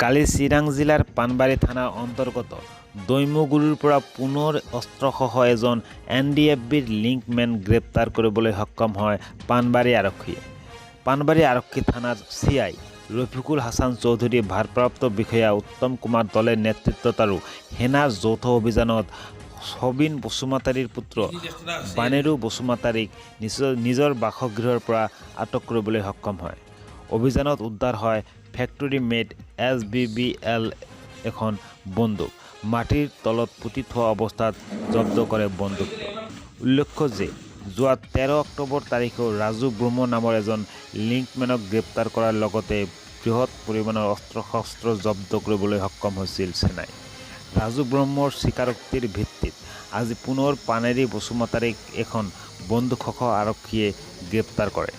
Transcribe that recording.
কালি চিৰাং জিলাৰ পানবাৰী থানা অন্তৰ্গত দৈমুগুৰিৰ পৰা পুনৰ অস্ত্ৰসহ এজন NDFBৰ লিংকমেন গ্ৰেপ্তাৰ কৰিবলৈ সক্ষম হয় পানবাৰী আৰক্ষীয়ে। পানবাৰী আৰক্ষী থানাৰ CI ৰফিকুল হাছান চৌধুৰী, ভাৰপ্ৰাপ্ত বিষয়া উত্তম কুমাৰ দলেৰ নেতৃত্বত আৰু সেনাৰ যৌথ অভিযানত সবিন বসুমতাৰীৰ পুত্ৰ বানেৰু বসুমতাৰীক নিজৰ বাসগৃহৰ পৰা আটক কৰিবলৈ সক্ষম হয়। অভিযানত উদ্ধাৰ হয় ফেক্টৰী মেড SBBL এখন বন্দুক। মাটিৰ তলত পুতি থোৱা অৱস্থাত জব্দ কৰে বন্দুকটো। উল্লেখ্য যে যোৱা 13 অক্টোবৰ তাৰিখেও ৰাজু ব্ৰহ্ম নামৰ এজন লিংকমেনক গ্ৰেপ্তাৰ কৰাৰ লগতে বৃহৎ পৰিমাণৰ অস্ত্ৰ-শস্ত্ৰ জব্দ কৰিবলৈ সক্ষম হৈছিল সেনাই। ৰাজু ব্ৰহ্মৰ স্বীকাৰোক্তিৰ ভিত্তিত আজি পুনৰ বানেৰু বসুমতাৰীক এখন বন্দুকসহ আৰক্ষীয়ে গ্ৰেপ্তাৰ কৰে।